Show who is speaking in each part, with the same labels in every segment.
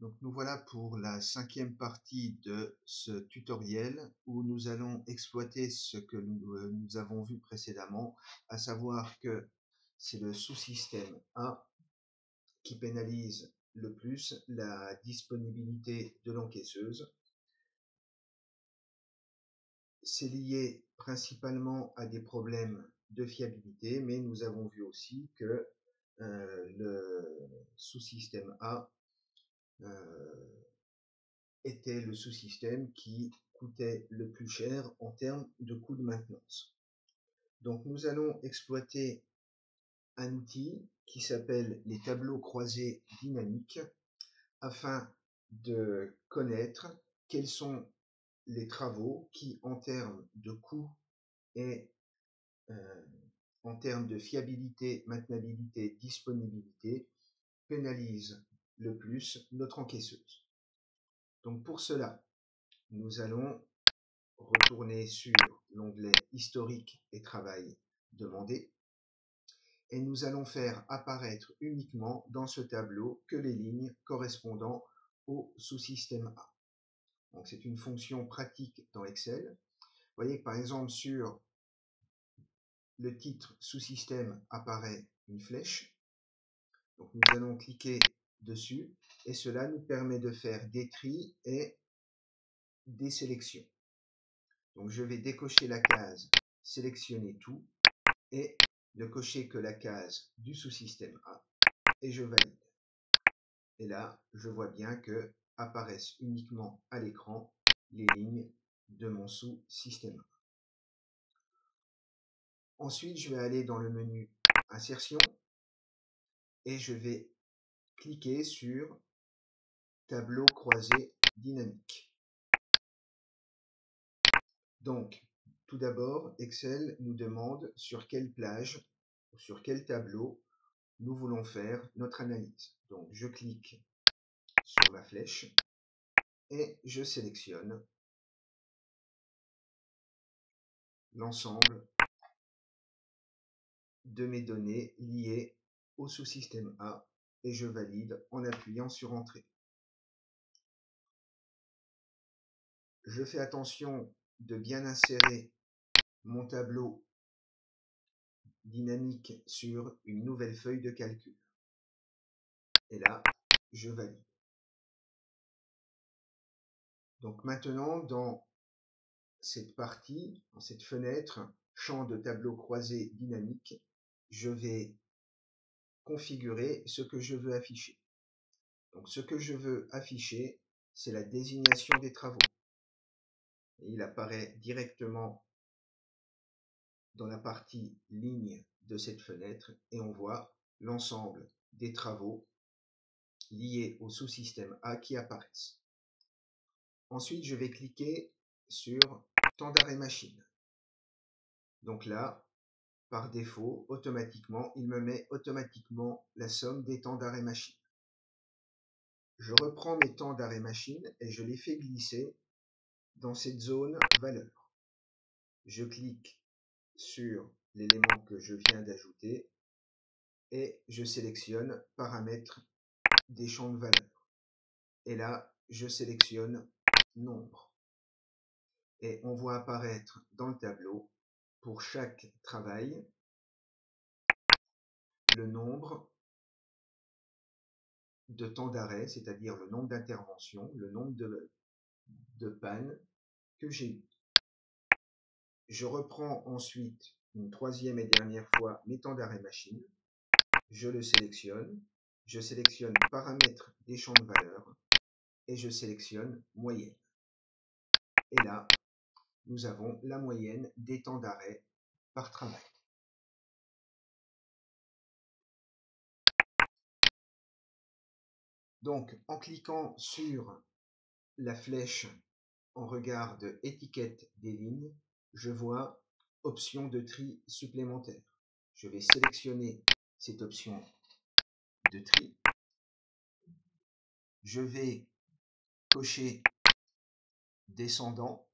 Speaker 1: Donc nous voilà pour la 5e partie de ce tutoriel où nous allons exploiter ce que nous avons vu précédemment, à savoir que c'est le sous-système A qui pénalise le plus la disponibilité de l'encaisseuse. C'est lié principalement à des problèmes de fiabilité, mais nous avons vu aussi que le sous-système A était le sous-système qui coûtait le plus cher en termes de coût de maintenance. Donc nous allons exploiter un outil qui s'appelle les tableaux croisés dynamiques afin de connaître quels sont les travaux qui, en termes de coût et en termes de fiabilité, maintenabilité, disponibilité, pénalisent le plus notre encaisseuse. Donc pour cela, nous allons retourner sur l'onglet historique et travail demandé et nous allons faire apparaître uniquement dans ce tableau que les lignes correspondant au sous-système A. Donc c'est une fonction pratique dans Excel. Vous voyez que par exemple sur le titre sous-système apparaît une flèche. Donc nous allons cliquer dessus et cela nous permet de faire des tris et des sélections. Donc je vais décocher la case sélectionner tout et ne cocher que la case du sous-système A et je valide. Et là, je vois bien que apparaissent uniquement à l'écran les lignes de mon sous-système A. Ensuite, je vais aller dans le menu Insertion et je vais cliquer sur Tableau croisé dynamique. Donc, tout d'abord, Excel nous demande sur quelle plage ou sur quel tableau nous voulons faire notre analyse. Donc, je clique sur ma flèche et je sélectionne l'ensemble de mes données liées au sous-système A et je valide en appuyant sur Entrée. Je fais attention de bien insérer mon tableau dynamique sur une nouvelle feuille de calcul. Et là, je valide. Donc maintenant, dans cette partie, dans cette fenêtre, champ de tableau croisé dynamique, je vais configurer ce que je veux afficher. Donc ce que je veux afficher, c'est la désignation des travaux. Et il apparaît directement dans la partie ligne de cette fenêtre et on voit l'ensemble des travaux liés au sous-système A qui apparaissent. Ensuite, je vais cliquer sur temps d'arrêt machine. Donc là, par défaut, automatiquement, il me met automatiquement la somme des temps d'arrêt machine. Je reprends mes temps d'arrêt machine et je les fais glisser dans cette zone valeur. Je clique sur l'élément que je viens d'ajouter et je sélectionne paramètres des champs de valeur. Et là, je sélectionne nombre. Et on voit apparaître dans le tableau, pour chaque travail, le nombre de temps d'arrêt, c'est-à-dire le nombre d'interventions, le nombre de pannes que j'ai eu. Je reprends ensuite une troisième et dernière fois mes temps d'arrêt machine. Je le sélectionne. Je sélectionne paramètres des champs de valeur et je sélectionne moyenne. Et là, nous avons la moyenne des temps d'arrêt par travail. Donc, en cliquant sur la flèche en regard de étiquette des lignes, je vois option de tri supplémentaire. Je vais sélectionner cette option de tri. Je vais cocher descendant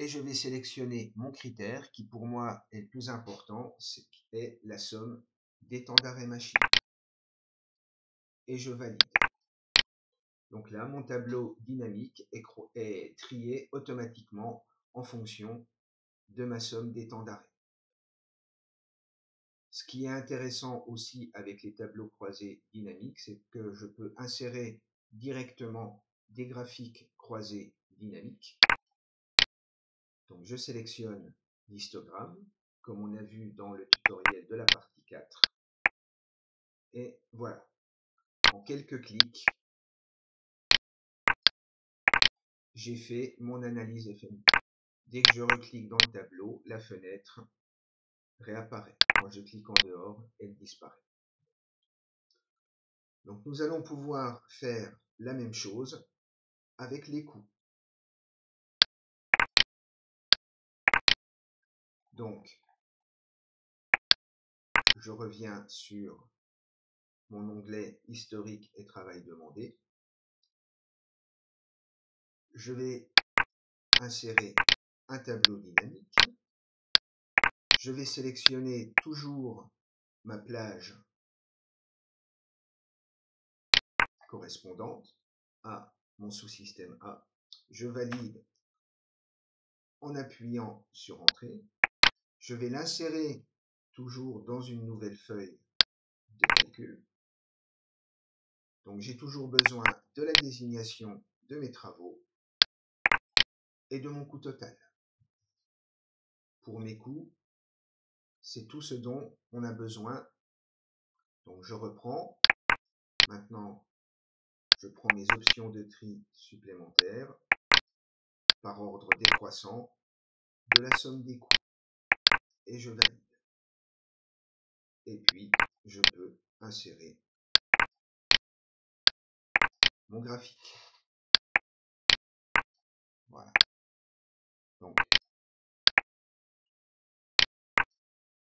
Speaker 1: et je vais sélectionner mon critère qui pour moi est le plus important, c'est la somme des temps d'arrêt machine. Et je valide. Donc là, mon tableau dynamique est trié automatiquement en fonction de ma somme des temps d'arrêt. Ce qui est intéressant aussi avec les tableaux croisés dynamiques, c'est que je peux insérer directement des graphiques croisés dynamiques. Donc je sélectionne l'histogramme, comme on a vu dans le tutoriel de la partie 4. Et voilà, en quelques clics, j'ai fait mon analyse FMD. Dès que je reclique dans le tableau, la fenêtre réapparaît. Quand je clique en dehors, elle disparaît. Donc nous allons pouvoir faire la même chose avec les coûts. Donc, je reviens sur mon onglet historique et travail demandé. Je vais insérer un tableau dynamique. Je vais sélectionner toujours ma plage correspondante à mon sous-système A. Je valide en appuyant sur Entrée. Je vais l'insérer toujours dans une nouvelle feuille de calcul. Donc j'ai toujours besoin de la désignation de mes travaux et de mon coût total. Pour mes coûts, c'est tout ce dont on a besoin. Donc je reprends. Maintenant, je prends mes options de tri supplémentaires par ordre décroissant de la somme des coûts. Et je valide. Et puis, je peux insérer mon graphique. Voilà. Donc,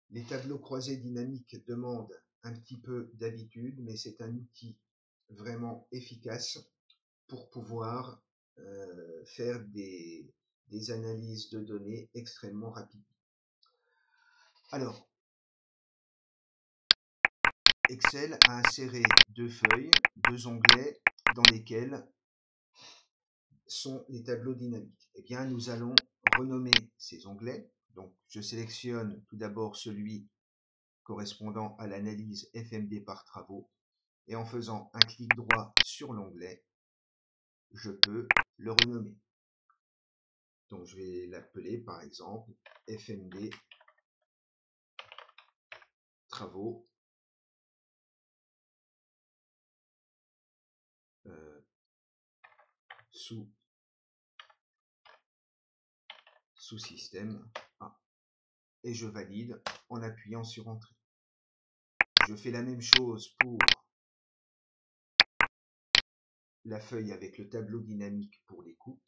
Speaker 1: les tableaux croisés dynamiques demandent un petit peu d'habitude, mais c'est un outil vraiment efficace pour pouvoir faire des analyses de données extrêmement rapides. Alors, Excel a inséré deux feuilles, deux onglets dans lesquels sont les tableaux dynamiques. Eh bien, nous allons renommer ces onglets. Donc, je sélectionne tout d'abord celui correspondant à l'analyse FMD par travaux et en faisant un clic droit sur l'onglet, je peux le renommer. Donc, je vais l'appeler par exemple FMD travaux sous-système A. Et je valide en appuyant sur Entrée. Je fais la même chose pour la feuille avec le tableau dynamique pour les coûts.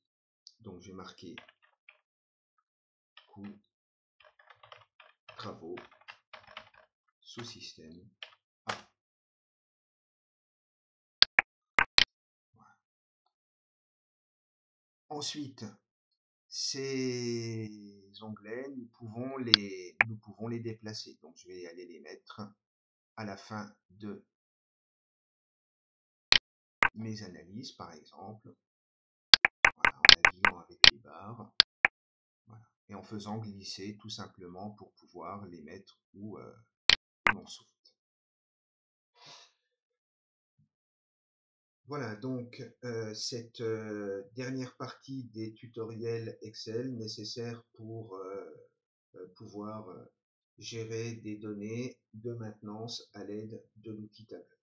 Speaker 1: Donc, j'ai marqué coûts, travaux, sous-système A. Voilà. Ensuite, ces onglets, nous pouvons les déplacer. Donc, je vais aller les mettre à la fin de mes analyses, par exemple. Voilà, en naviguant avec les barres. Voilà. Et en faisant glisser tout simplement pour pouvoir les mettre où l'on souhaite. Voilà, donc cette dernière partie des tutoriels Excel nécessaires pour pouvoir gérer des données de maintenance à l'aide de l'outil tableur.